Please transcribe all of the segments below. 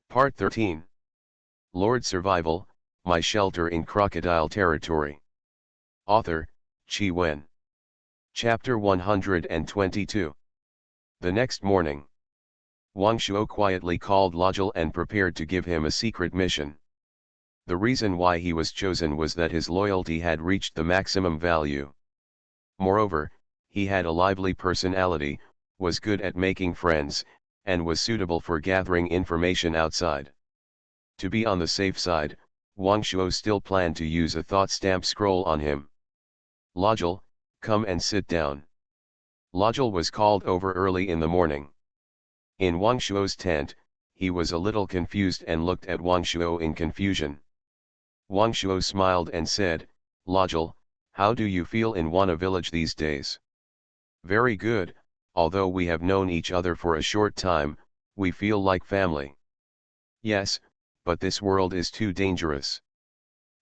Part 13. Lord Survival, My Shelter in Crocodile Territory. Author, Chi Wen. Chapter 122. The next morning, Wang Shuo quietly called Lojil and prepared to give him a secret mission. The reason why he was chosen was that his loyalty had reached the maximum value. Moreover, he had a lively personality, was good at making friends, and was suitable for gathering information outside. To be on the safe side, Wang Shuo still planned to use a thought stamp scroll on him. Lojil, come and sit down. Lojil was called over early in the morning. In Wang Shuo's tent, he was a little confused and looked at Wang Shuo in confusion. Wang Shuo smiled and said, Lojil, how do you feel in Wana village these days? Very good, although we have known each other for a short time, we feel like family. Yes, but this world is too dangerous.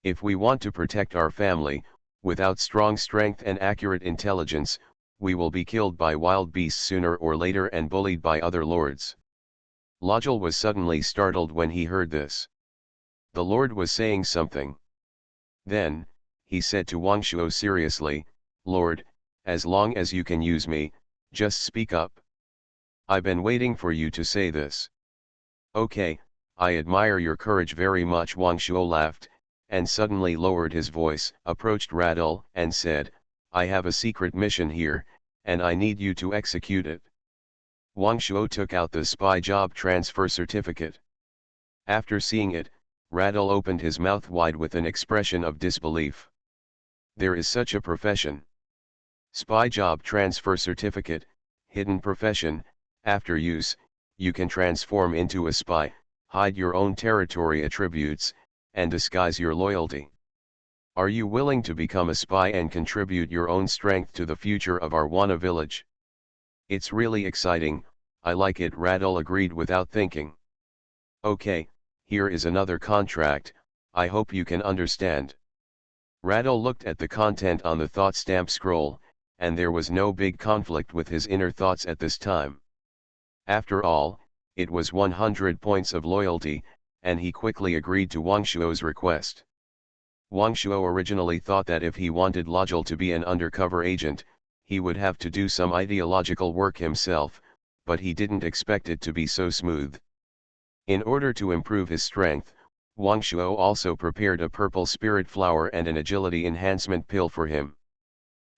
If we want to protect our family, without strong strength and accurate intelligence, we will be killed by wild beasts sooner or later and bullied by other lords. Lojil was suddenly startled when he heard this. The lord was saying something. Then, he said to Wang Shuo seriously, Lord, as long as you can use me, just speak up. I've been waiting for you to say this. Okay, I admire your courage very much. Wang Shuo laughed, and suddenly lowered his voice, approached Radul, and said, I have a secret mission here, and I need you to execute it. Wang Shuo took out the spy job transfer certificate. After seeing it, Radul opened his mouth wide with an expression of disbelief. There is such a profession. Spy job transfer certificate, hidden profession. After use, you can transform into a spy, hide your own territory attributes, and disguise your loyalty. Are you willing to become a spy and contribute your own strength to the future of our Wana village? It's really exciting, I like it. Radul agreed without thinking. Okay, here is another contract, I hope you can understand. Radul looked at the content on the thought stamp scroll, and there was no big conflict with his inner thoughts at this time. After all, it was 100 points of loyalty, and he quickly agreed to Wang Shuo's request. Wang Shuo originally thought that if he wanted Lojil to be an undercover agent, he would have to do some ideological work himself, but he didn't expect it to be so smooth. In order to improve his strength, Wang Shuo also prepared a purple spirit flower and an agility enhancement pill for him.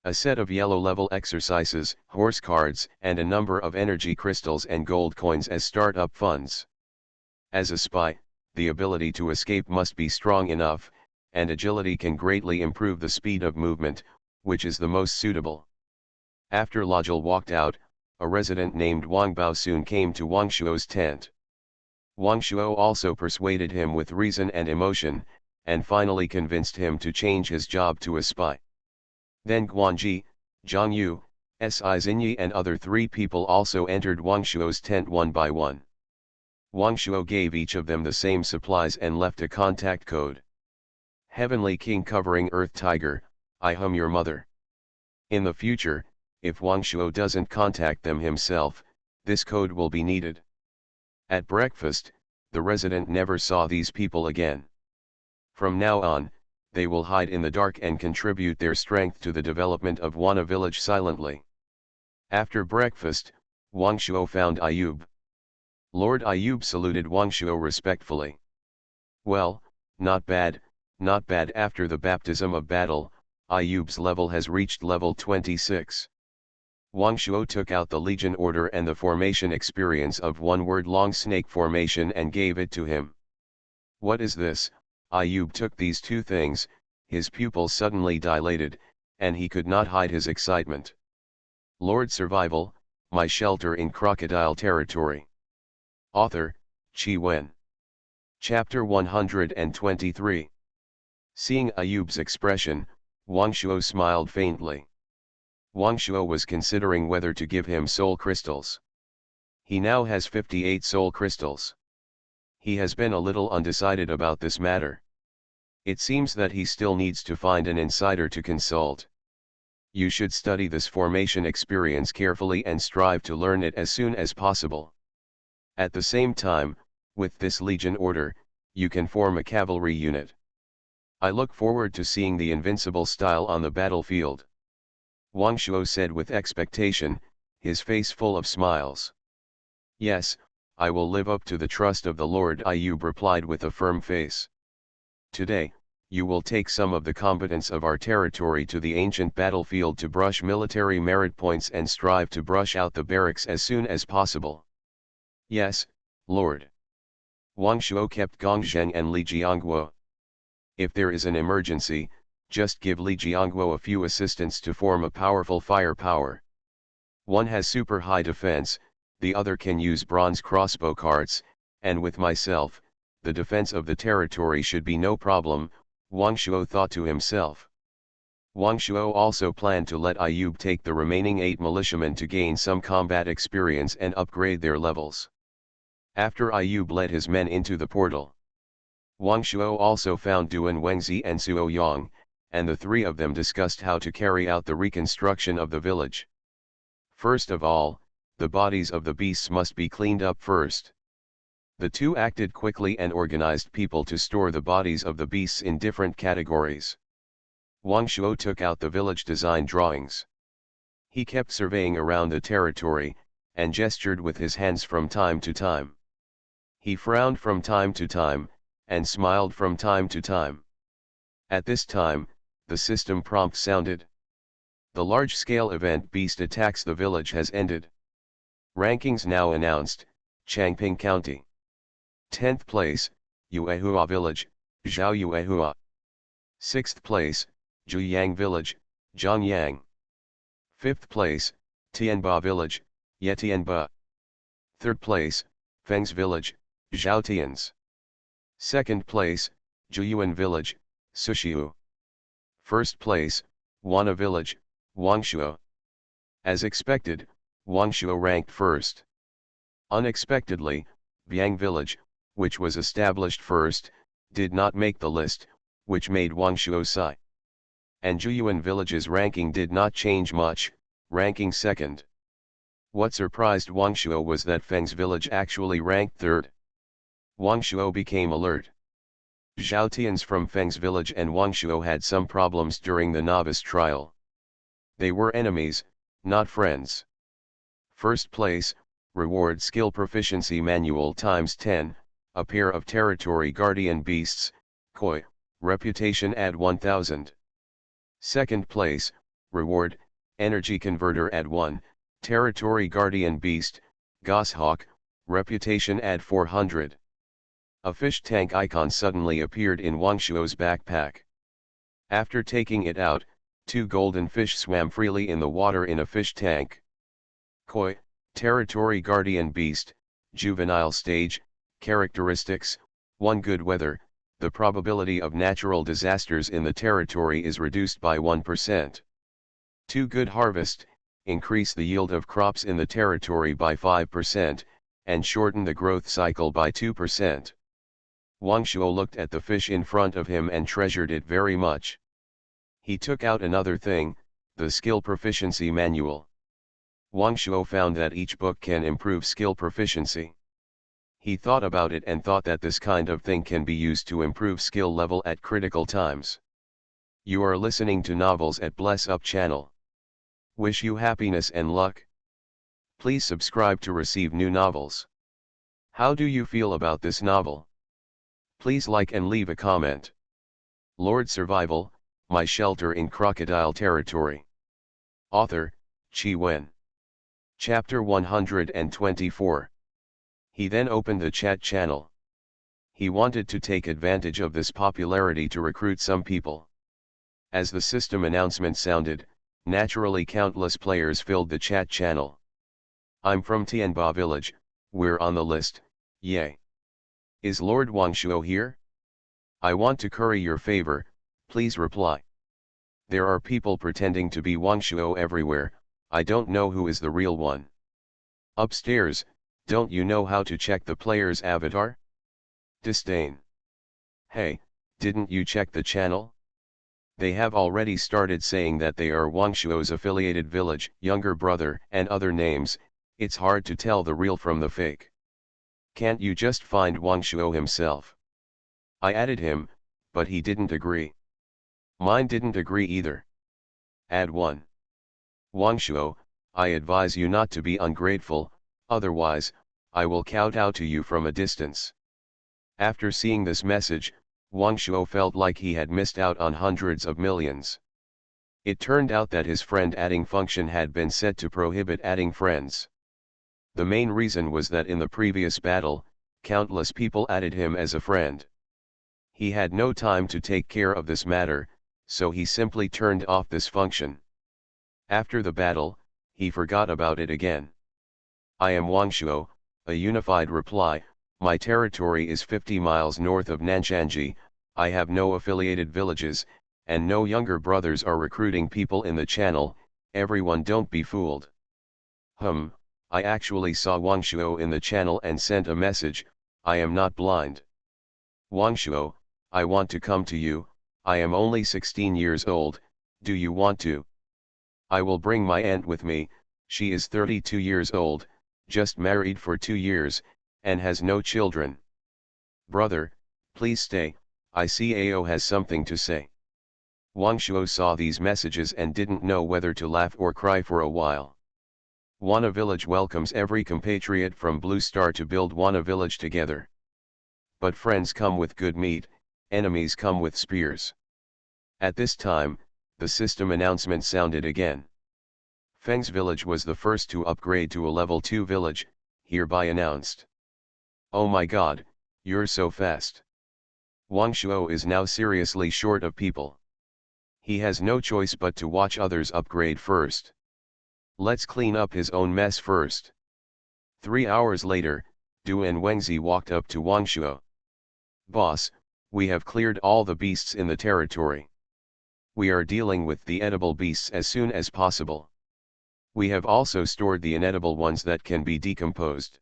A set of yellow-level exercises, horse cards, and a number of energy crystals and gold coins as startup funds. As a spy, the ability to escape must be strong enough, and agility can greatly improve the speed of movement, which is the most suitable. After Lojil walked out, a resident named Wang Bao soon came to Wang Shuo's tent. Wang Shuo also persuaded him with reason and emotion, and finally convinced him to change his job to a spy. Then Guanji, Zhang Yu, Si Xinyi and other 3 people also entered Wang Shuo's tent one by one. Wang Shuo gave each of them the same supplies and left a contact code. Heavenly King covering Earth Tiger, I hum your mother. In the future, if Wang Shuo doesn't contact them himself, this code will be needed. At breakfast, the resident never saw these people again. From now on, they will hide in the dark and contribute their strength to the development of Wana village silently. After breakfast, Wang Shuo found Ayub. Lord Ayub saluted Wang Shuo respectfully. Well, not bad, not bad. After the baptism of battle, Ayub's level has reached level 26. Wang Shuo took out the Legion Order and the formation experience of 1 word long snake formation and gave it to him. What is this? Ayub took these 2 things, his pupils suddenly dilated, and he could not hide his excitement. Lord Survival, My Shelter in Crocodile Territory. Author, Chi Wen. Chapter 123. Seeing Ayub's expression, Wang Shuo smiled faintly. Wang Shuo was considering whether to give him soul crystals. He now has 58 soul crystals. He has been a little undecided about this matter. It seems that he still needs to find an insider to consult. You should study this formation experience carefully and strive to learn it as soon as possible. At the same time, With this legion order, you can form a cavalry unit. I look forward to seeing the invincible style on the battlefield. Wang Shuo said with expectation, his face full of smiles. Yes, I will live up to the trust of the Lord, Ayub replied with a firm face. Today, you will take some of the combatants of our territory to the ancient battlefield to brush military merit points and strive to brush out the barracks as soon as possible. Yes, Lord. Wang Shuo kept Gong Zheng and Li Jiangguo. If there is an emergency, just give Li Jiangguo a few assistants to form a powerful firepower. One has super high defense, the other can use bronze crossbow carts, and with myself, the defense of the territory should be no problem, Wang Shuo thought to himself. Wang Shuo also planned to let Ayub take the remaining 8 militiamen to gain some combat experience and upgrade their levels. After Ayub led his men into the portal, Wang Shuo also found Duan Wengzi and Suo Yang, and the 3 of them discussed how to carry out the reconstruction of the village. First of all, the bodies of the beasts must be cleaned up first. The 2 acted quickly and organized people to store the bodies of the beasts in different categories. Wang Shuo took out the village design drawings. He kept surveying around the territory, and gestured with his hands from time to time. He frowned from time to time, and smiled from time to time. At this time, the system prompt sounded. The large-scale event Beast Attacks the Village has ended. Rankings now announced, Changping County. 10th place, Yuehua Village, Zhao Yuehua. 6th place, Zhuyang Village, Zhongyang. 5th place, Tianba Village, Yetianba. 3rd place, Feng's Village, Zhaotians. 2nd place, Zhuyuan Village, Sushiu. 1st place, Wana Village, Wangshuo. As expected, Wangshuo ranked first. Unexpectedly, Biang Village, which was established first, did not make the list, which made Wangshuo sigh. And Zhuyuan Village's ranking did not change much, ranking second. What surprised Wangshuo was that Feng's village actually ranked third. Wangshuo became alert. Zhaotians from Feng's village and Wangshuo had some problems during the novice trial. They were enemies, not friends. First place, reward skill proficiency manual times 10, a pair of territory guardian beasts, Koi, reputation add 1000. Second place, reward, energy converter add 1, territory guardian beast, Goshawk, reputation add 400. A fish tank icon suddenly appeared in Wangshuo's backpack. After taking it out, 2 golden fish swam freely in the water in a fish tank. Koi, territory guardian beast, juvenile stage, characteristics, 1 good weather, the probability of natural disasters in the territory is reduced by 1%. 2 good harvest, increase the yield of crops in the territory by 5%, and shorten the growth cycle by 2%. Wangshuo looked at the fish in front of him and treasured it very much. He took out another thing, the skill proficiency manual. Wangshuo found that each book can improve skill proficiency. He thought about it and thought that this kind of thing can be used to improve skill level at critical times. You are listening to Novels at Bless Up channel. Wish you happiness and luck. Please subscribe to receive new novels. How do you feel about this novel? Please like and leave a comment. Lord Survival, My Shelter in Crocodile Territory. Author, Qi Wen. Chapter 124. He then opened the chat channel. He wanted to take advantage of this popularity to recruit some people. As the system announcement sounded, naturally countless players filled the chat channel. I'm from Tianba Village, we're on the list, yay. Is Lord Wangshuo here? I want to curry your favor, please reply. There are people pretending to be Wangshuo everywhere, I don't know who is the real one. Upstairs, don't you know how to check the player's avatar? Disdain. Hey, didn't you check the channel? They have already started saying that they are Wangshuo's affiliated village, younger brother, and other names, it's hard to tell the real from the fake. Can't you just find Wang Shuo himself? I added him, but he didn't agree. Mine didn't agree either. Add 1. Wang Shuo, I advise you not to be ungrateful, otherwise, I will kowtow to you from a distance. After seeing this message, Wang Shuo felt like he had missed out on hundreds of millions. It turned out that his friend adding function had been set to prohibit adding friends. The main reason was that in the previous battle, countless people added him as a friend. He had no time to take care of this matter, so he simply turned off this function. After the battle, he forgot about it again. I am Wang Shuo, a unified reply. My territory is 50 miles north of Nanshanji, I have no affiliated villages, and no younger brothers are recruiting people in the channel, everyone don't be fooled. I actually saw Wang Shuo in the channel and sent a message, I am not blind. Wang Shuo, I want to come to you, I am only 16 years old, do you want to? I will bring my aunt with me, she is 32 years old, just married for 2 years, and has no children. Brother, please stay, I see Ao has something to say. Wang Shuo saw these messages and didn't know whether to laugh or cry for a while. Wana Village welcomes every compatriot from Blue Star to build Wana Village together. But friends come with good meat, enemies come with spears. At this time, the system announcement sounded again. Feng's village was the first to upgrade to a level 2 village, hereby announced. Oh my god, you're so fast. Wang Shuo is now seriously short of people. He has no choice but to watch others upgrade first. Let's clean up his own mess first. 3 hours later, Du and Wengzi walked up to Wang Shuo. Boss, we have cleared all the beasts in the territory. We are dealing with the edible beasts as soon as possible. We have also stored the inedible ones that can be decomposed.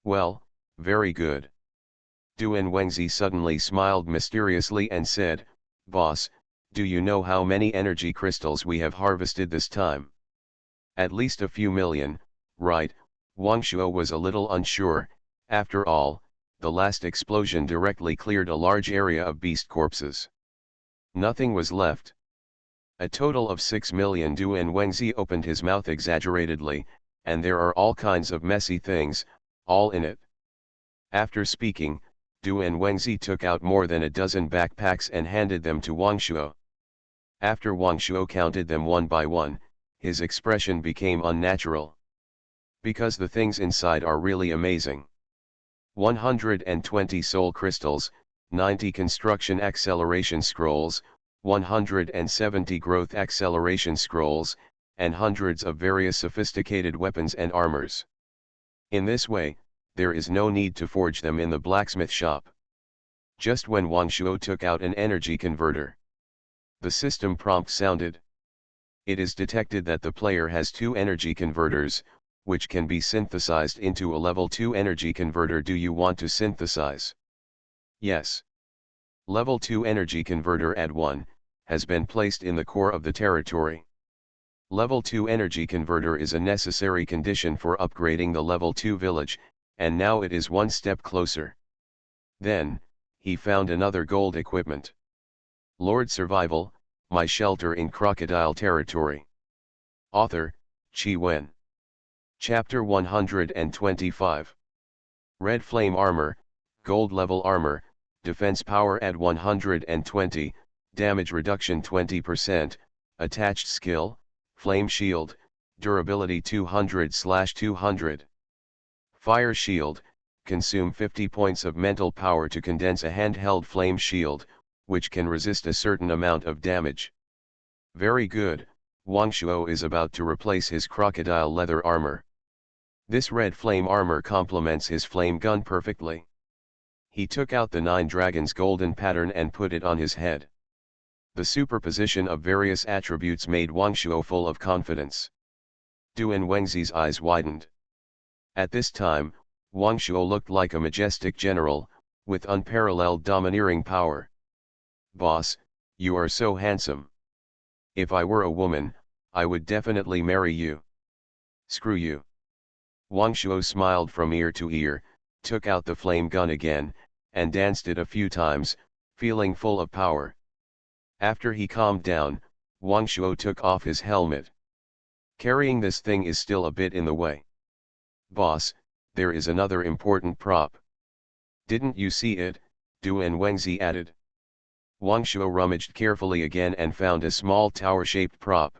Well, very good. Du and Wengzi suddenly smiled mysteriously and said, Boss, do you know how many energy crystals we have harvested this time? At least a few million, right? Wang Shuo was a little unsure. After all, the last explosion directly cleared a large area of beast corpses. Nothing was left. A total of 6 million. Du and Wengzi opened his mouth exaggeratedly, and there are all kinds of messy things, all in it. After speaking, Du and Wengzi took out more than a dozen backpacks and handed them to Wang Shuo. After Wang Shuo counted them one by one, his expression became unnatural. Because the things inside are really amazing. 120 soul crystals, 90 construction acceleration scrolls, 170 growth acceleration scrolls, and hundreds of various sophisticated weapons and armors. In this way, there is no need to forge them in the blacksmith shop. Just when Wang Shuo took out an energy converter, the system prompt sounded. It is detected that the player has 2 energy converters, which can be synthesized into a level 2 energy converter. Do you want to synthesize? Yes. Level 2 energy converter add 1, has been placed in the core of the territory. Level 2 energy converter is a necessary condition for upgrading the level 2 village, and now it is one step closer. Then, he found another gold equipment. Lord Survival, My Shelter in Crocodile Territory. Author, Chi Wen. Chapter 125. Red Flame Armor, Gold Level Armor, Defense Power add 120, Damage Reduction 20%, Attached Skill, Flame Shield, Durability 200/200. Fire Shield, consume 50 points of mental power to condense a handheld flame shield, which can resist a certain amount of damage. Very good, Wang Shuo is about to replace his crocodile leather armor. This red flame armor complements his flame gun perfectly. He took out the 9 dragons golden pattern and put it on his head. The superposition of various attributes made Wang Shuo full of confidence. Du and Wengzi's eyes widened. At this time, Wang Shuo looked like a majestic general, with unparalleled domineering power. Boss, you are so handsome. If I were a woman, I would definitely marry you. Screw you. Wang Shuo smiled from ear to ear, took out the flame gun again, and danced it a few times, feeling full of power. After he calmed down, Wang Shuo took off his helmet. Carrying this thing is still a bit in the way. Boss, there is another important prop. Didn't you see it? Duan Wengzi added. Wang Shuo rummaged carefully again and found a small tower-shaped prop.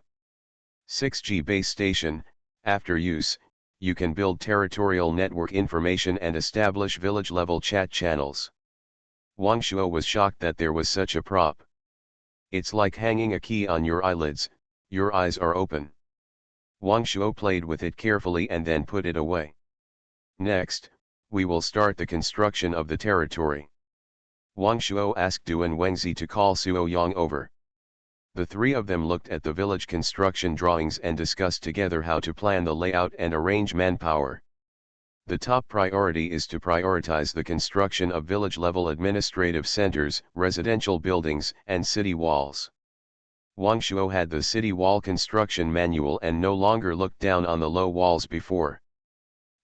6G base station. After use, you can build territorial network information and establish village-level chat channels. Wang Shuo was shocked that there was such a prop. It's like hanging a key on your eyelids, your eyes are open. Wang Shuo played with it carefully and then put it away. Next, we will start the construction of the territory. Wang Shuo asked Duan Wengzi to call Suo Yang over. The three of them looked at the village construction drawings and discussed together how to plan the layout and arrange manpower. The top priority is to prioritize the construction of village-level administrative centers, residential buildings, and city walls. Wang Shuo had the city wall construction manual and no longer looked down on the low walls before.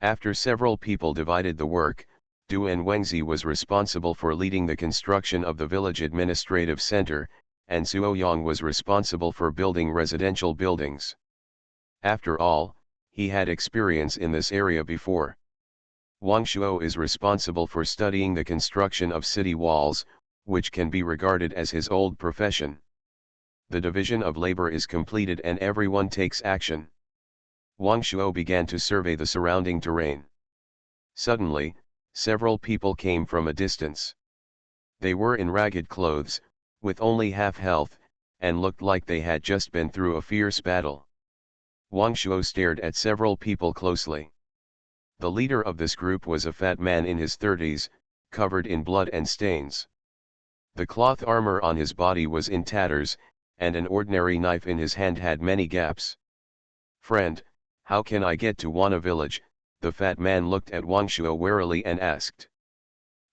After several people divided the work, Duan Wengzi was responsible for leading the construction of the village administrative center, and Suo Yang was responsible for building residential buildings. After all, he had experience in this area before. Wang Shuo is responsible for studying the construction of city walls, which can be regarded as his old profession. The division of labor is completed and everyone takes action. Wang Shuo began to survey the surrounding terrain. Suddenly, several people came from a distance. They were in ragged clothes, with only half health, and looked like they had just been through a fierce battle. Wang Shuo stared at several people closely. The leader of this group was a fat man in his 30s, covered in blood and stains. The cloth armor on his body was in tatters, and an ordinary knife in his hand had many gaps. "Friend, how can I get to Wana village?" The fat man looked at Wang Shuo warily and asked.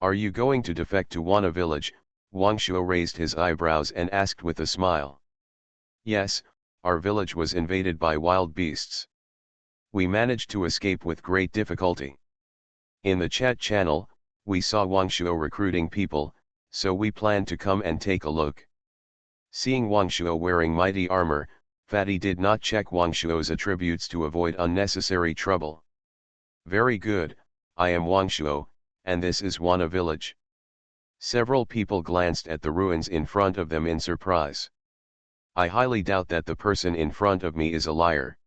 "Are you going to defect to Wana village?" Wang Shuo raised his eyebrows and asked with a smile. "Yes, our village was invaded by wild beasts. We managed to escape with great difficulty. In the chat channel, we saw Wang Shuo recruiting people, so we planned to come and take a look." Seeing Wang Shuo wearing mighty armor, Fatty did not check Wang Shuo's attributes to avoid unnecessary trouble. "Very good, I am Wang Shuo, and this is Wana village." Several people glanced at the ruins in front of them in surprise. "I highly doubt that the person in front of me is a liar.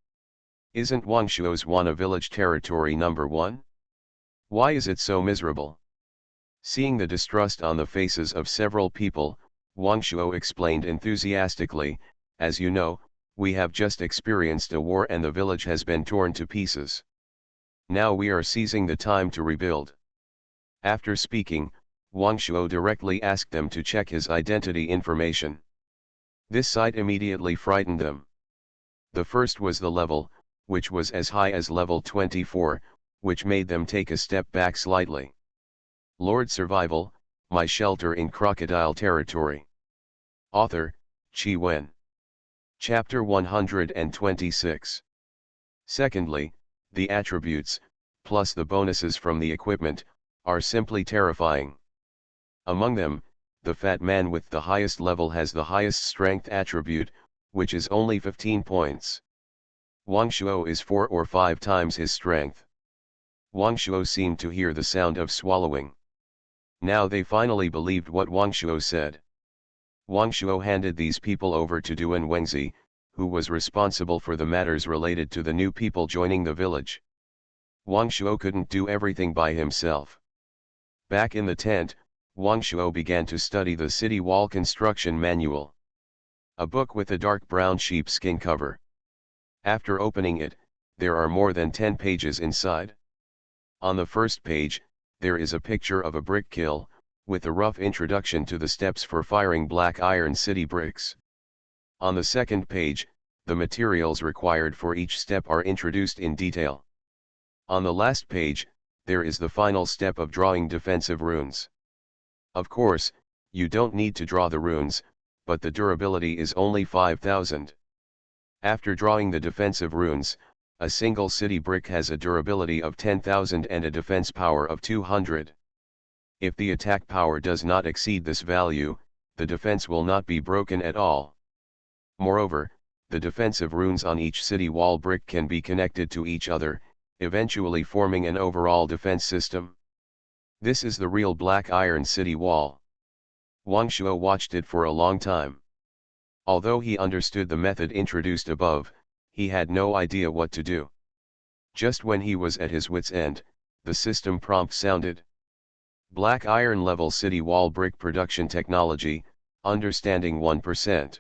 Isn't Wang Shuo's Wana village territory number 1? Why is it so miserable?" Seeing the distrust on the faces of several people, Wang Shuo explained enthusiastically, "As you know, we have just experienced a war and the village has been torn to pieces. Now we are seizing the time to rebuild." After speaking, Wang Shuo directly asked them to check his identity information. This sight immediately frightened them. The first was the level, which was as high as level 24, which made them take a step back slightly. Lord Survival, My Shelter in Crocodile Territory. Author, Qi Wen. Chapter 126. Secondly, the attributes, plus the bonuses from the equipment, are simply terrifying. Among them, the fat man with the highest level has the highest strength attribute, which is only 15 points. Wang Shuo is 4 or 5 times his strength. Wang Shuo seemed to hear the sound of swallowing. Now they finally believed what Wang Shuo said. Wang Shuo handed these people over to Duan Wengzi, who was responsible for the matters related to the new people joining the village. Wang Shuo couldn't do everything by himself. Back in the tent, Wang Shuo began to study the city wall construction manual. A book with a dark brown sheepskin cover. After opening it, there are more than 10 pages inside. On the first page, there is a picture of a brick kiln, with a rough introduction to the steps for firing black iron city bricks. On the second page, the materials required for each step are introduced in detail. On the last page, there is the final step of drawing defensive runes. Of course, you don't need to draw the runes, but the durability is only 5,000. After drawing the defensive runes, A single city brick has a durability of 10,000 and a defense power of 200. If the attack power does not exceed this value, the defense will not be broken at all. Moreover, the defensive runes on each city wall brick can be connected to each other, eventually forming an overall defense system. This is the real black iron city wall. Wang Shuo watched it for a long time. Although he understood the method introduced above, he had no idea what to do. Just when he was at his wit's end, the system prompt sounded. Black iron level city wall brick production technology, understanding 1%.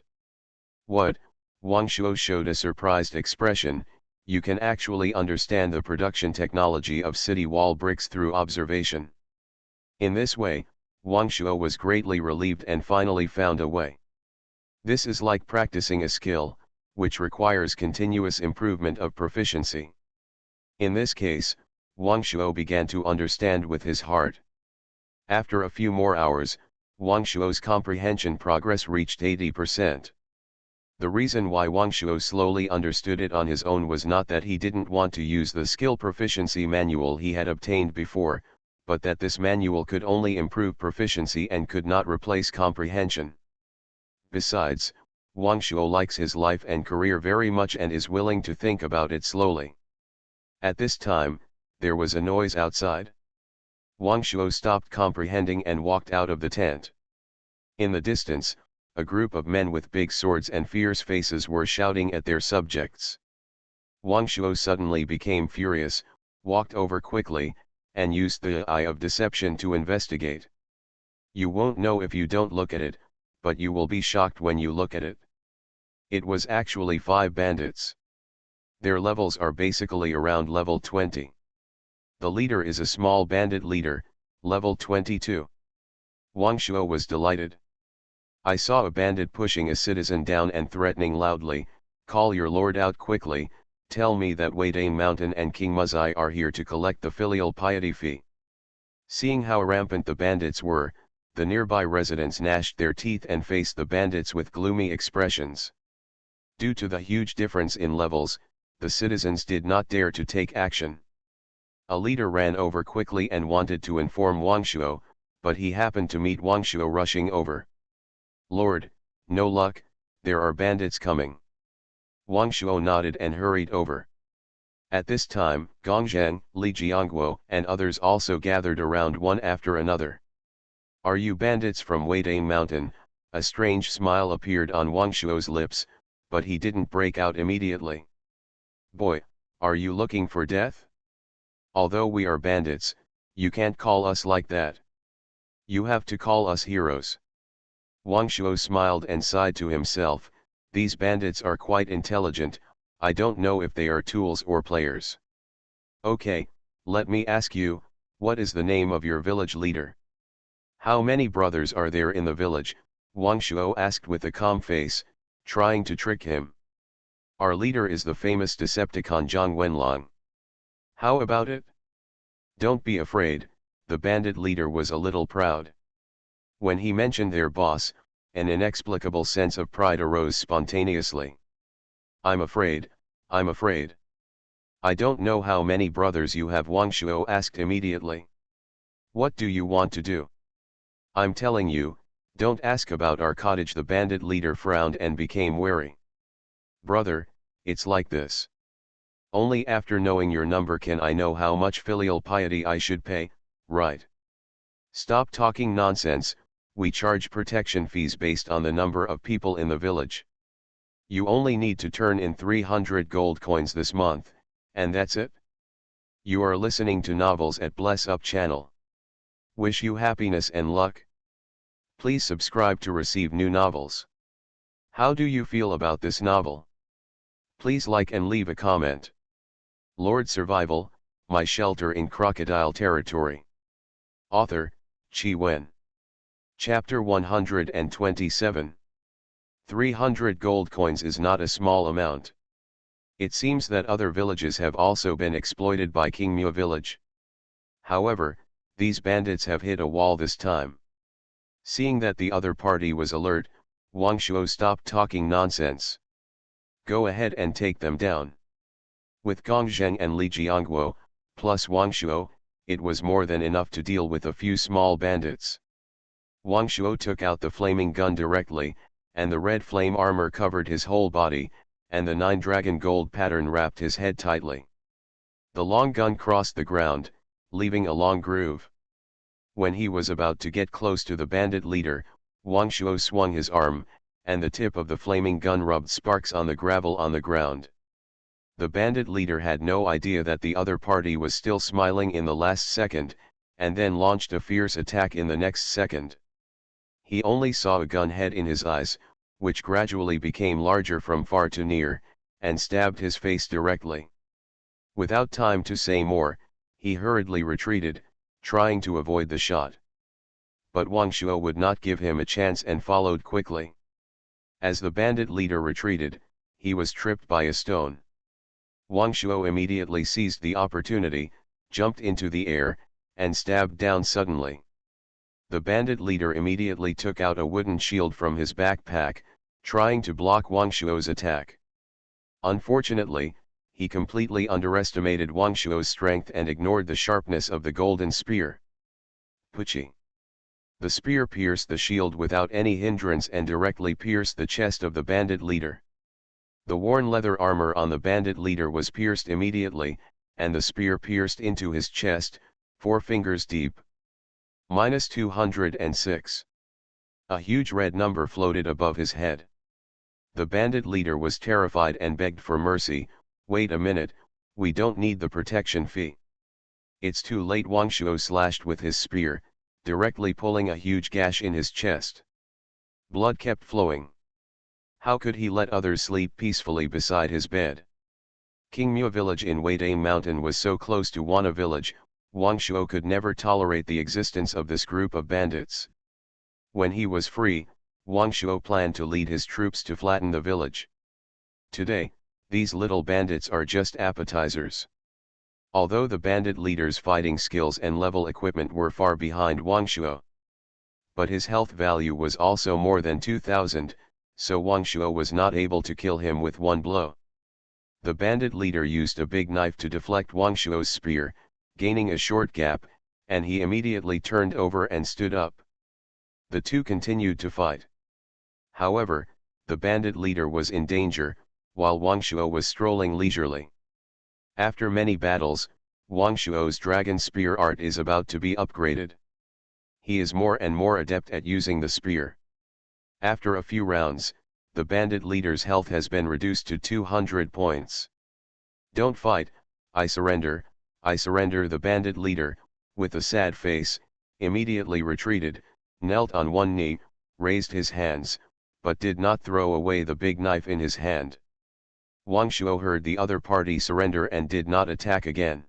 What? Wang Shuo showed a surprised expression. You can actually understand the production technology of city wall bricks through observation. In this way, Wang Shuo was greatly relieved and finally found a way. This is like practicing a skill, which requires continuous improvement of proficiency. In this case, Wang Shuo began to understand with his heart. After a few more hours, Wang Shuo's comprehension progress reached 80%. The reason why Wang Shuo slowly understood it on his own was not that he didn't want to use the skill proficiency manual he had obtained before, but that this manual could only improve proficiency and could not replace comprehension. Besides, Wang Shuo likes his life and career very much and is willing to think about it slowly. At this time, there was a noise outside. Wang Shuo stopped comprehending and walked out of the tent. In the distance, a group of men with big swords and fierce faces were shouting at their subjects. Wang Shuo suddenly became furious, walked over quickly, and used the eye of deception to investigate. You won't know if you don't look at it, but you will be shocked when you look at it. It was actually 5 bandits. Their levels are basically around level 20. The leader is a small bandit leader, level 22. Wang Shuo was delighted. I saw a bandit pushing a citizen down and threatening loudly, "Call your lord out quickly, tell me that Weidane Mountain and King Muzai are here to collect the filial piety fee." Seeing how rampant the bandits were, the nearby residents gnashed their teeth and faced the bandits with gloomy expressions. Due to the huge difference in levels, the citizens did not dare to take action. A leader ran over quickly and wanted to inform Wang Shuo, but he happened to meet Wang Shuo rushing over. "Lord, no luck, there are bandits coming." Wang Shuo nodded and hurried over. At this time, Gongzheng, Li Jiangguo and others also gathered around one after another. "Are you bandits from Weidane Mountain?" A strange smile appeared on Wang Shuo's lips, but he didn't break out immediately. "Boy, are you looking for death? Although we are bandits, you can't call us like that. You have to call us heroes." Wang Shuo smiled and sighed to himself, "These bandits are quite intelligent, I don't know if they are tools or players. Okay, let me ask you, what is the name of your village leader?" "How many brothers are there in the village?" Wang Shuo asked with a calm face, trying to trick him. "Our leader is the famous Decepticon Zhang Wenlong." "How about it?" "Don't be afraid," the bandit leader was a little proud. When he mentioned their boss, an inexplicable sense of pride arose spontaneously. I'm afraid. "I don't know how many brothers you have," Wang Shuo asked immediately. "What do you want to do?" "I'm telling you, don't ask about our cottage." The bandit leader frowned and became wary. "Brother, it's like this. Only after knowing your number can I know how much filial piety I should pay, right? Stop talking nonsense. We charge protection fees based on the number of people in the village. You only need to turn in 300 gold coins this month, and that's it. You are listening to novels at Bless Up channel. Wish you happiness and luck. Please subscribe to receive new novels. How do you feel about this novel? Please like and leave a comment. Lord Survival, My Shelter in Crocodile Territory. Author, Chi Wen. Chapter 127. 300 gold coins is not a small amount. It seems that other villages have also been exploited by Kingmu village. However, these bandits have hit a wall this time. Seeing that the other party was alert, Wang Shuo stopped talking nonsense. Go ahead and take them down. With Gong Zheng and Li Jiangguo, plus Wang Shuo, it was more than enough to deal with a few small bandits. Wang Shuo took out the flaming gun directly, and the red flame armor covered his whole body, and the 9-dragon gold pattern wrapped his head tightly. The long gun crossed the ground, leaving a long groove. When he was about to get close to the bandit leader, Wang Shuo swung his arm, and the tip of the flaming gun rubbed sparks on the gravel on the ground. The bandit leader had no idea that the other party was still smiling in the last second, and then launched a fierce attack in the next second. He only saw a gun head in his eyes, which gradually became larger from far to near, and stabbed his face directly. Without time to say more, he hurriedly retreated, trying to avoid the shot. But Wang Shuo would not give him a chance and followed quickly. As the bandit leader retreated, he was tripped by a stone. Wang Shuo immediately seized the opportunity, jumped into the air, and stabbed down suddenly. The bandit leader immediately took out a wooden shield from his backpack, trying to block Wang Shuo's attack. Unfortunately, he completely underestimated Wang Shuo's strength and ignored the sharpness of the golden spear. Puchi! The spear pierced the shield without any hindrance and directly pierced the chest of the bandit leader. The worn leather armor on the bandit leader was pierced immediately, and the spear pierced into his chest, 4 fingers deep. -206. A huge red number floated above his head. The bandit leader was terrified and begged for mercy. Wait a minute, we don't need the protection fee. It's too late. Wang Shuo slashed with his spear, directly pulling a huge gash in his chest. Blood kept flowing. How could he let others sleep peacefully beside his bed? Kingmu village in Weidame Mountain was so close to Wana village, Wang Shuo could never tolerate the existence of this group of bandits. When he was free, Wang Shuo planned to lead his troops to flatten the village. Today, these little bandits are just appetizers. Although the bandit leader's fighting skills and level equipment were far behind Wang Shuo, but his health value was also more than 2,000, so Wang Shuo was not able to kill him with one blow. The bandit leader used a big knife to deflect Wang Shuo's spear, gaining a short gap, and he immediately turned over and stood up. The two continued to fight. However, the bandit leader was in danger, while Wang Shuo was strolling leisurely. After many battles, Wang Shuo's dragon spear art is about to be upgraded. He is more and more adept at using the spear. After a few rounds, the bandit leader's health has been reduced to 200 points. Don't fight, I surrender. The bandit leader, with a sad face, immediately retreated, knelt on one knee, raised his hands, but did not throw away the big knife in his hand. Wang Shuo heard the other party surrender and did not attack again.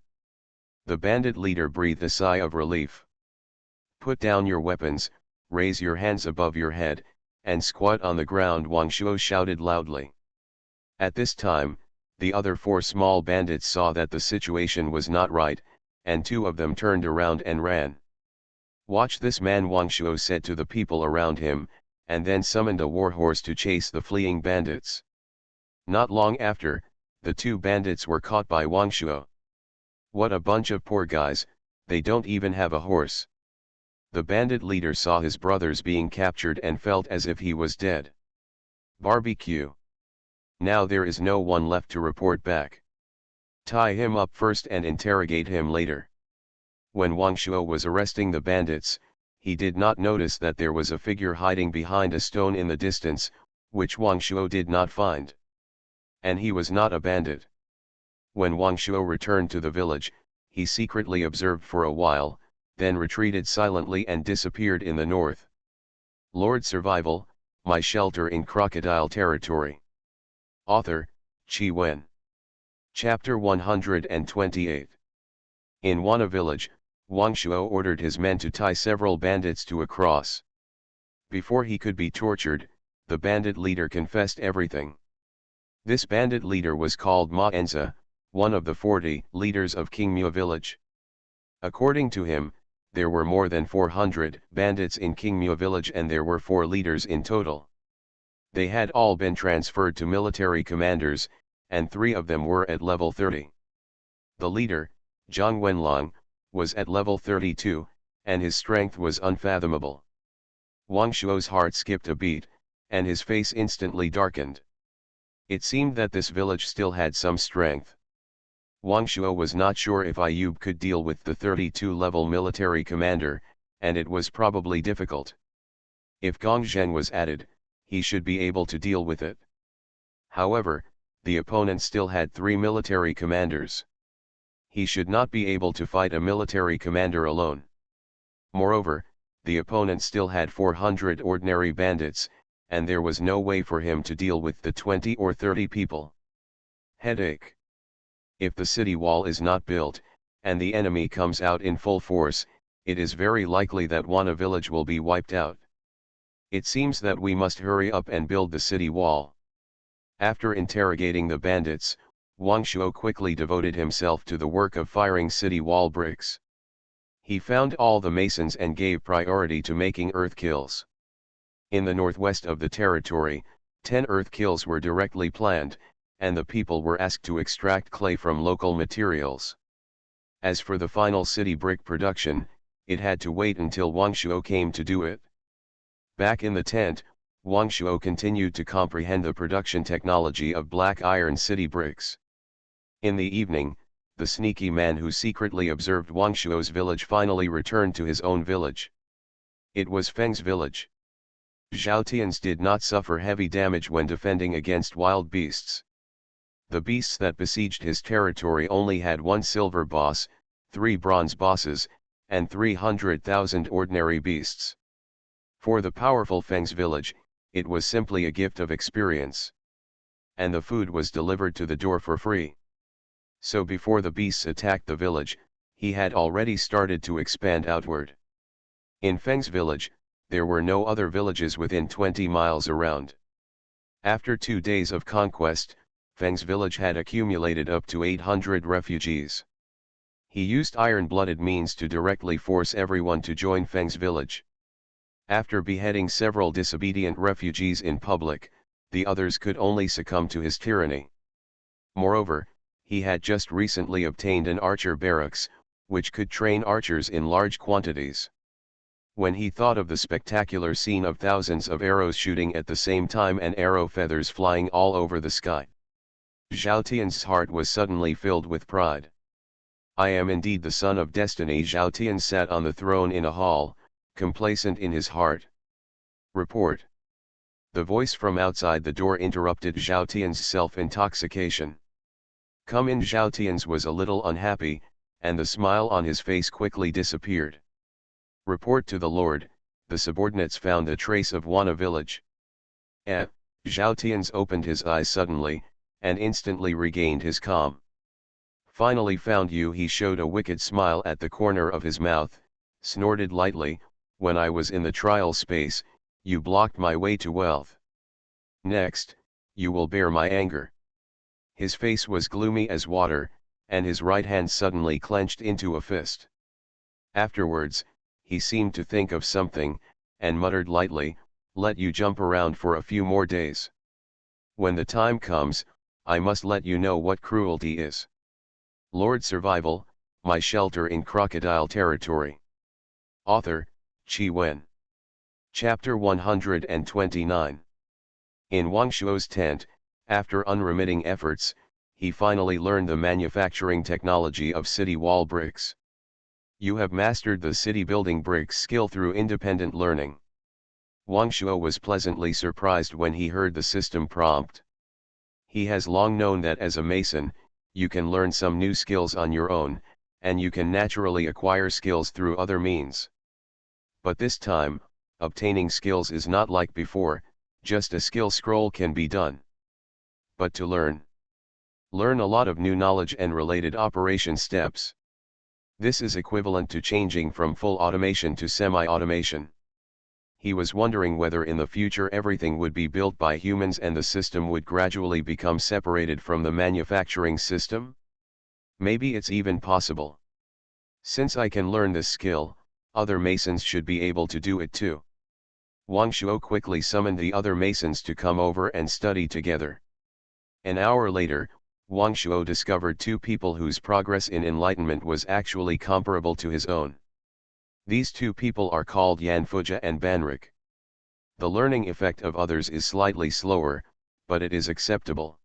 The bandit leader breathed a sigh of relief. Put down your weapons, raise your hands above your head, and squat on the ground, Wang Shuo shouted loudly. At this time, the other 4 small bandits saw that the situation was not right, and 2 of them turned around and ran. Watch this man, Wang Shuo said to the people around him, and then summoned a warhorse to chase the fleeing bandits. Not long after, the 2 bandits were caught by Wang Shuo. What a bunch of poor guys, they don't even have a horse. The bandit leader saw his brothers being captured and felt as if he was dead. Barbecue. Now there is no one left to report back. Tie him up first and interrogate him later. When Wang Shuo was arresting the bandits, he did not notice that there was a figure hiding behind a stone in the distance, which Wang Shuo did not find. And he was not a bandit. When Wang Shuo returned to the village, he secretly observed for a while, then retreated silently and disappeared in the north. Lord Survival, My Shelter in Crocodile Territory. Author, Qi Wen. Chapter 128. In Wana village, Wang Shuo ordered his men to tie several bandits to a cross. Before he could be tortured, the bandit leader confessed everything. This bandit leader was called Ma Enza, one of the 40 leaders of Kingmu village. According to him, there were more than 400 bandits in Kingmu village and there were 4 leaders in total. They had all been transferred to military commanders, and 3 of them were at level 30. The leader, Zhang Wenlong, was at level 32, and his strength was unfathomable. Wang Shuo's heart skipped a beat, and his face instantly darkened. It seemed that this village still had some strength. Wang Shuo was not sure if Ayub could deal with the 32-level military commander, and it was probably difficult. If Gong Zhen was added, he should be able to deal with it. However, the opponent still had 3 military commanders. He should not be able to fight a military commander alone. Moreover, the opponent still had 400 ordinary bandits, and there was no way for him to deal with the 20 or 30 people. Headache. If the city wall is not built, and the enemy comes out in full force, it is very likely that one village will be wiped out. It seems that we must hurry up and build the city wall. After interrogating the bandits, Wang Shuo quickly devoted himself to the work of firing city wall bricks. He found all the masons and gave priority to making earth kills. In the northwest of the territory, 10 earth kills were directly planned, and the people were asked to extract clay from local materials. As for the final city brick production, it had to wait until Wang Shuo came to do it. Back in the tent, Wang Shuo continued to comprehend the production technology of black iron city bricks. In the evening, the sneaky man who secretly observed Wang Shuo's village finally returned to his own village. It was Feng's village. Zhao Tian's did not suffer heavy damage when defending against wild beasts. The beasts that besieged his territory only had 1 silver boss, 3 bronze bosses, and 300,000 ordinary beasts. For the powerful Feng's village, it was simply a gift of experience. And the food was delivered to the door for free. So before the beasts attacked the village, he had already started to expand outward. In Feng's village, there were no other villages within 20 miles around. After 2 days of conquest, Feng's village had accumulated up to 800 refugees. He used iron-blooded means to directly force everyone to join Feng's village. After beheading several disobedient refugees in public, the others could only succumb to his tyranny. Moreover, he had just recently obtained an archer barracks, which could train archers in large quantities. When he thought of the spectacular scene of thousands of arrows shooting at the same time and arrow feathers flying all over the sky, Zhao Tian's heart was suddenly filled with pride. I am indeed the son of destiny. Zhao Tian sat on the throne in a hall, complacent in his heart. Report. The voice from outside the door interrupted Zhao Tian's self-intoxication. Come in. Zhao Tian's was a little unhappy, and the smile on his face quickly disappeared. Report to the Lord. The subordinates found a trace of one village. Zhao Tian's opened his eyes suddenly, and instantly regained his calm. Finally found you. He showed a wicked smile at the corner of his mouth, snorted lightly. When I was in the trial space, you blocked my way to wealth. Next, you will bear my anger. His face was gloomy as water, and his right hand suddenly clenched into a fist. Afterwards, he seemed to think of something, and muttered lightly, let you jump around for a few more days. When the time comes, I must let you know what cruelty is. Lord Survival, my shelter in Crocodile territory. Author, Qi Wen. Chapter 129. In Wang Shuo's tent, after unremitting efforts, he finally learned the manufacturing technology of city wall bricks. You have mastered the city building bricks skill through independent learning. Wang Shuo was pleasantly surprised when he heard the system prompt. He has long known that as a mason, you can learn some new skills on your own, and you can naturally acquire skills through other means. But this time, obtaining skills is not like before, just a skill scroll can be done. But to learn a lot of new knowledge and related operation steps. This is equivalent to changing from full automation to semi-automation. He was wondering whether in the future everything would be built by humans and the system would gradually become separated from the manufacturing system. Maybe it's even possible. Since I can learn this skill, other masons should be able to do it too. Wang Shuo quickly summoned the other masons to come over and study together. An hour later, Wang Shuo discovered two people whose progress in enlightenment was actually comparable to his own. These two people are called Yan Fujia and Banrik. The learning effect of others is slightly slower, but it is acceptable.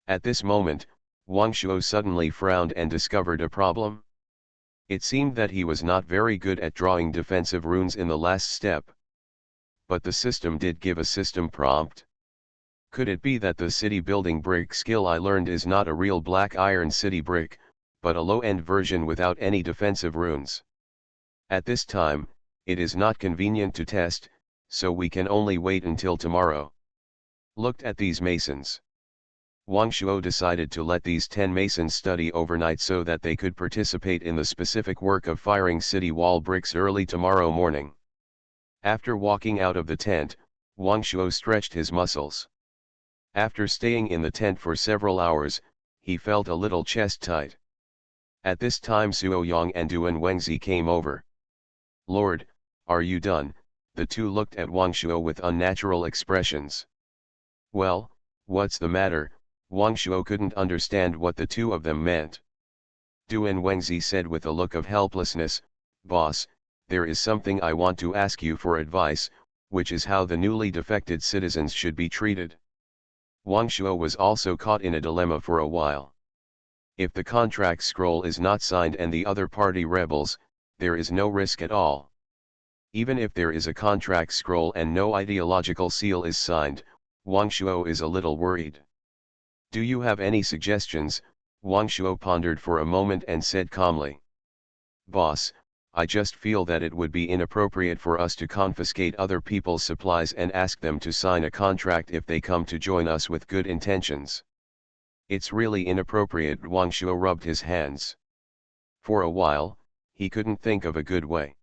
At this moment, Wang Shuo suddenly frowned and discovered a problem. It seemed that he was not very good at drawing defensive runes in the last step. But the system did give a system prompt. Could it be that the city building brick skill I learned is not a real black iron city brick, but a low-end version without any defensive runes? At this time, it is not convenient to test, so we can only wait until tomorrow. Looked at these masons. Wang Shuo decided to let these 10 masons study overnight so that they could participate in the specific work of firing city wall bricks early tomorrow morning. After walking out of the tent, Wang Shuo stretched his muscles. After staying in the tent for several hours, he felt a little chest tight. At this time Suo Yang and Duan Wengzi came over. "Lord, are you done?" The two looked at Wang Shuo with unnatural expressions. "Well, what's the matter?" Wang Shuo couldn't understand what the two of them meant. Duan Wengzi said with a look of helplessness, "Boss, there is something I want to ask you for advice, which is how the newly defected citizens should be treated." Wang Shuo was also caught in a dilemma for a while. If the contract scroll is not signed and the other party rebels, there is no risk at all. Even if there is a contract scroll and no ideological seal is signed, Wang Shuo is a little worried. "Do you have any suggestions?" Wang Shuo pondered for a moment and said calmly. "Boss, I just feel that it would be inappropriate for us to confiscate other people's supplies and ask them to sign a contract if they come to join us with good intentions. It's really inappropriate." Wang Shuo rubbed his hands. For a while, he couldn't think of a good way.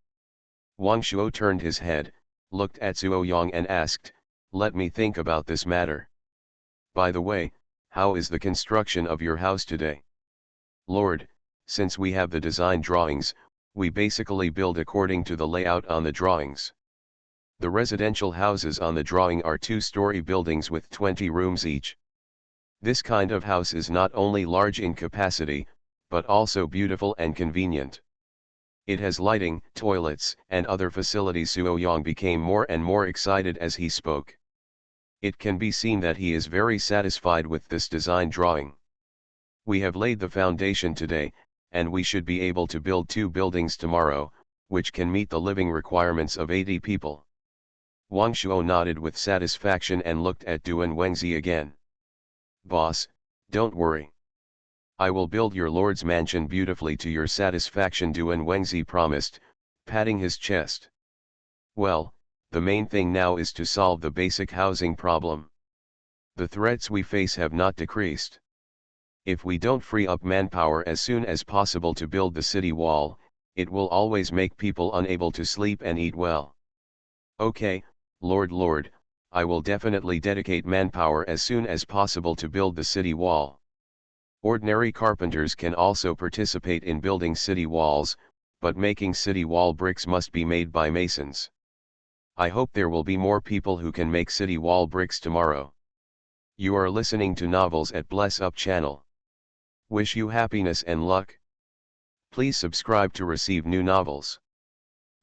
Wang Shuo turned his head, looked at Suo Yang and asked, "Let me think about this matter. By the way, how is the construction of your house today?" "Lord, since we have the design drawings, we basically build according to the layout on the drawings. The residential houses on the drawing are 2-story buildings with 20 rooms each. This kind of house is not only large in capacity, but also beautiful and convenient. It has lighting, toilets, and other facilities." Suo Yang became more and more excited as he spoke. It can be seen that he is very satisfied with this design drawing. "We have laid the foundation today, and we should be able to build 2 buildings tomorrow, which can meet the living requirements of 80 people. Wang Shuo nodded with satisfaction and looked at Duan Wengzi again. "Boss, don't worry. I will build your lord's mansion beautifully to your satisfaction," Duan Wengzi promised, patting his chest. "Well, the main thing now is to solve the basic housing problem. The threats we face have not decreased. If we don't free up manpower as soon as possible to build the city wall, it will always make people unable to sleep and eat well." "Okay, Lord, I will definitely dedicate manpower as soon as possible to build the city wall. Ordinary carpenters can also participate in building city walls, but making city wall bricks must be made by masons. I hope there will be more people who can make city wall bricks tomorrow." You are listening to Novels at Bless Up channel. Wish you happiness and luck. Please subscribe to receive new novels.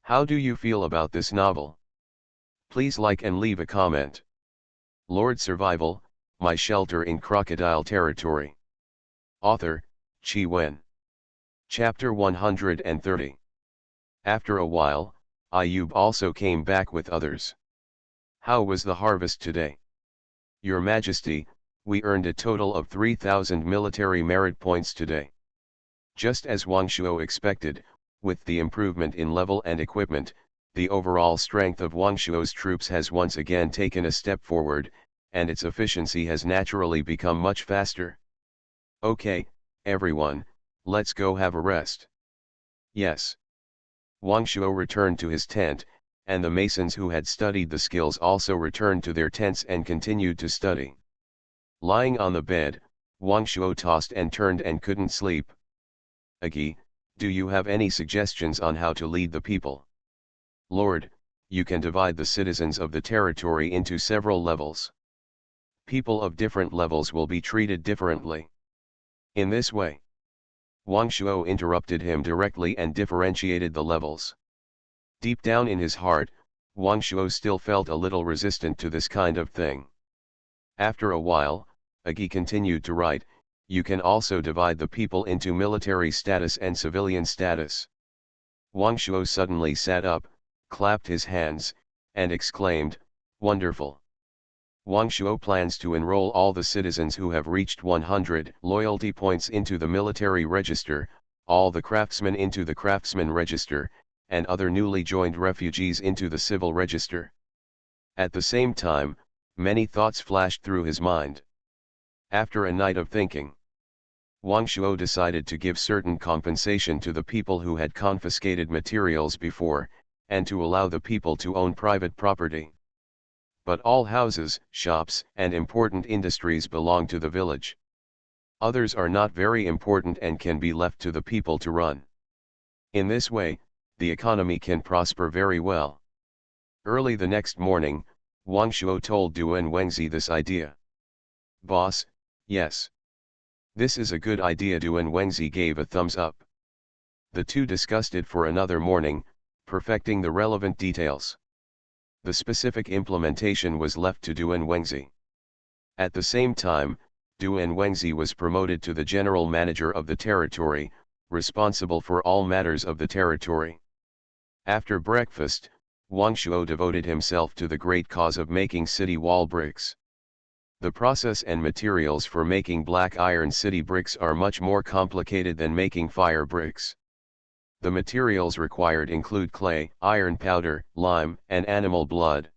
How do you feel about this novel? Please like and leave a comment. Lord Survival, My Shelter in Crocodile Territory. Author, Chi Wen. Chapter 130. After a while, Ayub also came back with others. "How was the harvest today?" "Your Majesty, we earned a total of 3,000 military merit points today." Just as Wang Shuo expected, with the improvement in level and equipment, the overall strength of Wang Shuo's troops has once again taken a step forward, and its efficiency has naturally become much faster. "Okay, everyone, let's go have a rest." "Yes." Wang Shuo returned to his tent, and the masons who had studied the skills also returned to their tents and continued to study. Lying on the bed, Wang Shuo tossed and turned and couldn't sleep. "Agi, do you have any suggestions on how to lead the people?" "Lord, you can divide the citizens of the territory into several levels. People of different levels will be treated differently. In this way, Wang Shuo interrupted him directly and differentiated the levels. Deep down in his heart, Wang Shuo still felt a little resistant to this kind of thing. After a while, Agi continued to write, "You can also divide the people into military status and civilian status." Wang Shuo suddenly sat up, clapped his hands, and exclaimed, "Wonderful! Wang Shuo plans to enroll all the citizens who have reached 100 loyalty points into the military register, all the craftsmen into the craftsman register, and other newly joined refugees into the civil register." At the same time, many thoughts flashed through his mind. After a night of thinking, Wang Shuo decided to give certain compensation to the people who had confiscated materials before, and to allow the people to own private property. But all houses, shops, and important industries belong to the village. Others are not very important and can be left to the people to run. In this way, the economy can prosper very well. Early the next morning, Wang Shuo told Duan Wengzi this idea. "Boss, yes. This is a good idea." Duan Wengzi gave a thumbs up. The two discussed it for another morning, perfecting the relevant details. The specific implementation was left to Duan Wengzi. At the same time, Duan Wengzi was promoted to the general manager of the territory, responsible for all matters of the territory. After breakfast, Wang Shuo devoted himself to the great cause of making city wall bricks. The process and materials for making black iron city bricks are much more complicated than making fire bricks. The materials required include clay, iron powder, lime, and animal blood.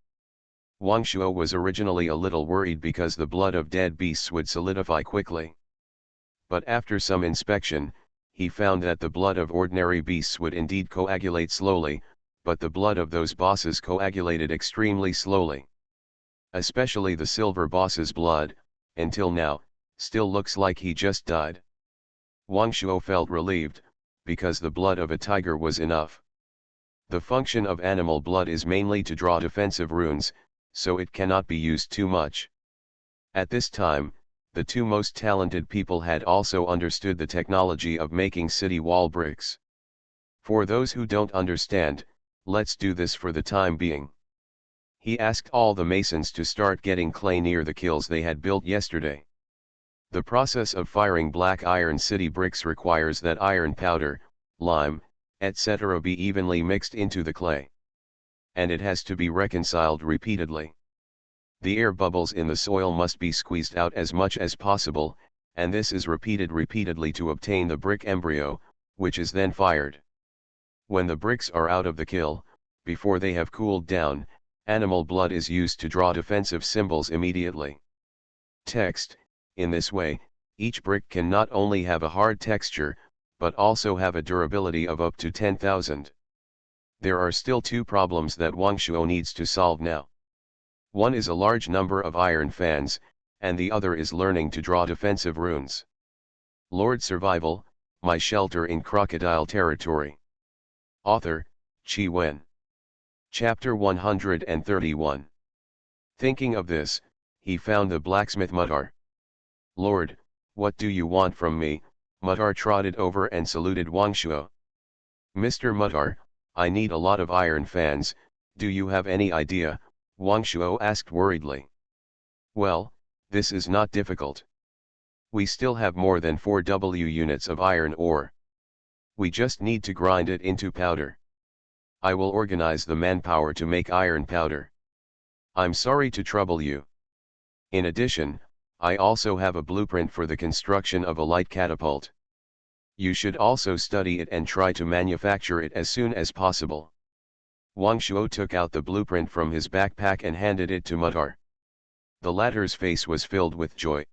Wang Shuo was originally a little worried because the blood of dead beasts would solidify quickly. But after some inspection, he found that the blood of ordinary beasts would indeed coagulate slowly, but the blood of those bosses coagulated extremely slowly. Especially the silver boss's blood, until now, still looks like he just died. Wang Shuo felt relieved, because the blood of a tiger was enough. The function of animal blood is mainly to draw defensive runes, so it cannot be used too much. At this time, the two most talented people had also understood the technology of making city wall bricks. For those who don't understand, let's do this for the time being. He asked all the masons to start getting clay near the kilns they had built yesterday. The process of firing black iron city bricks requires that iron powder, lime, etc. be evenly mixed into the clay. And it has to be reconciled repeatedly. The air bubbles in the soil must be squeezed out as much as possible, and this is repeated repeatedly to obtain the brick embryo, which is then fired. When the bricks are out of the kiln, before they have cooled down, animal blood is used to draw defensive symbols immediately. Text: in this way, each brick can not only have a hard texture, but also have a durability of up to 10,000. There are still two problems that Wang Shuo needs to solve now. One is a large number of iron fans, and the other is learning to draw defensive runes. Lord Survival, My Shelter in Crocodile Territory. Author, Qi Wen. Chapter 131. Thinking of this, he found the blacksmith Mutar. "Lord, what do you want from me?" Mutar trotted over and saluted Wang Shuo. "Mr. Mutar, I need a lot of iron fans, do you have any idea?" Wang Shuo asked worriedly. "Well, this is not difficult. We still have more than 4W units of iron ore. We just need to grind it into powder. I will organize the manpower to make iron powder. I'm sorry to trouble you. In addition, I also have a blueprint for the construction of a light catapult. You should also study it and try to manufacture it as soon as possible." Wang Shuo took out the blueprint from his backpack and handed it to Mutar. The latter's face was filled with joy.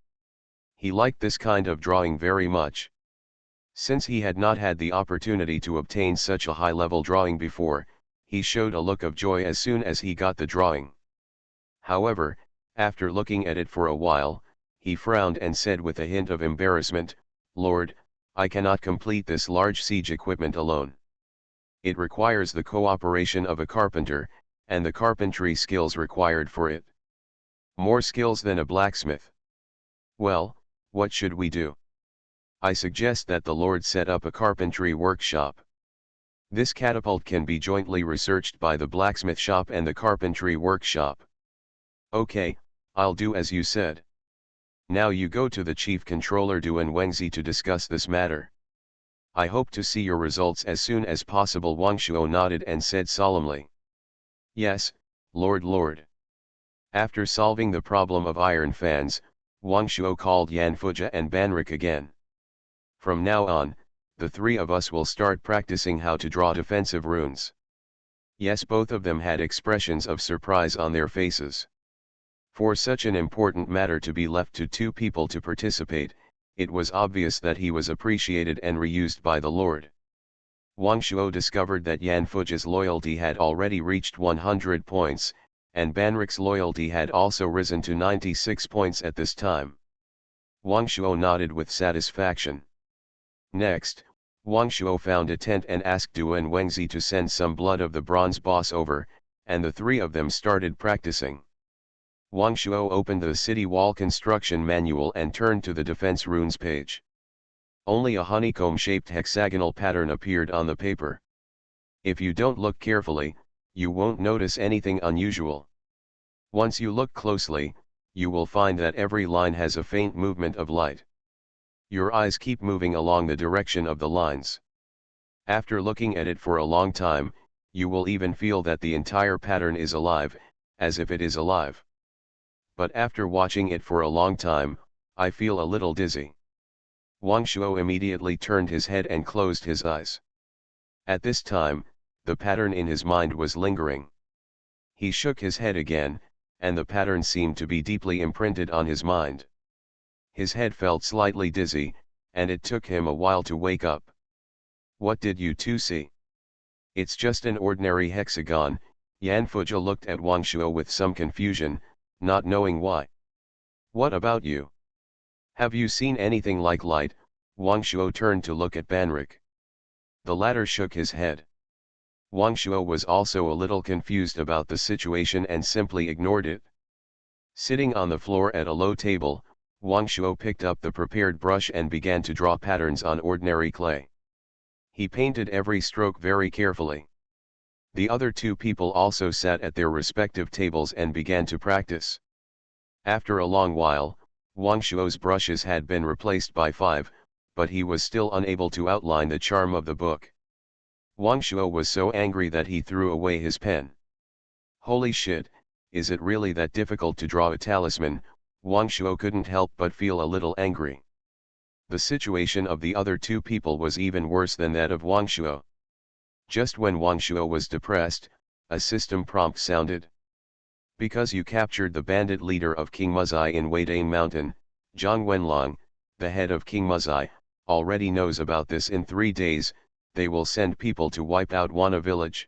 He liked this kind of drawing very much. Since he had not had the opportunity to obtain such a high-level drawing before, he showed a look of joy as soon as he got the drawing. However, after looking at it for a while, he frowned and said with a hint of embarrassment, "Lord, I cannot complete this large siege equipment alone. It requires the cooperation of a carpenter, and the carpentry skills required for it. More skills than a blacksmith. Well, what should we do?" I suggest that the Lord set up a carpentry workshop. This catapult can be jointly researched by the blacksmith shop and the carpentry workshop. Okay, I'll do as you said. Now you go to the Chief Controller Duan Wengzi to discuss this matter. I hope to see your results as soon as possible. Wang Shuo nodded and said solemnly. Yes, Lord. After solving the problem of iron fans, Wang Shuo called Yan Fuja and Banrik again. From now on, the three of us will start practicing how to draw defensive runes. Yes, both of them had expressions of surprise on their faces. For such an important matter to be left to two people to participate, it was obvious that he was appreciated and reused by the Lord. Wang Shuo discovered that Yan Fuja's loyalty had already reached 100 points, and Banrik's loyalty had also risen to 96 points at this time. Wang Shuo nodded with satisfaction. Next, Wang Shuo found a tent and asked Duan Wengzi to send some blood of the bronze boss over, and the three of them started practicing. Wang Shuo opened the city wall construction manual and turned to the defense runes page. Only a honeycomb-shaped hexagonal pattern appeared on the paper. If you don't look carefully, you won't notice anything unusual. Once you look closely, you will find that every line has a faint movement of light. Your eyes keep moving along the direction of the lines. After looking at it for a long time, you will even feel that the entire pattern is alive, as if it is alive. But after watching it for a long time, I feel a little dizzy. Wang Shuo immediately turned his head and closed his eyes. At this time, the pattern in his mind was lingering. He shook his head again, and the pattern seemed to be deeply imprinted on his mind. His head felt slightly dizzy, and it took him a while to wake up. What did you two see? It's just an ordinary hexagon. Yan Fuja looked at Wang Shuo with some confusion, not knowing why. What about you? Have you seen anything like light? Wang Shuo turned to look at Banrik. The latter shook his head. Wang Shuo was also a little confused about the situation and simply ignored it. Sitting on the floor at a low table, Wang Shuo picked up the prepared brush and began to draw patterns on ordinary clay. He painted every stroke very carefully. The other two people also sat at their respective tables and began to practice. After a long while, Wang Shuo's brushes had been replaced by 5, but he was still unable to outline the charm of the book. Wang Shuo was so angry that he threw away his pen. Holy shit, is it really that difficult to draw a talisman? Wang Shuo couldn't help but feel a little angry. The situation of the other two people was even worse than that of Wang Shuo. Just when Wang Shuo was depressed, a system prompt sounded. Because you captured the bandit leader of King Muzai in Weidane Mountain, Zhang Wenlong, the head of King Muzai, already knows about this. In 3 days, they will send people to wipe out Wana village.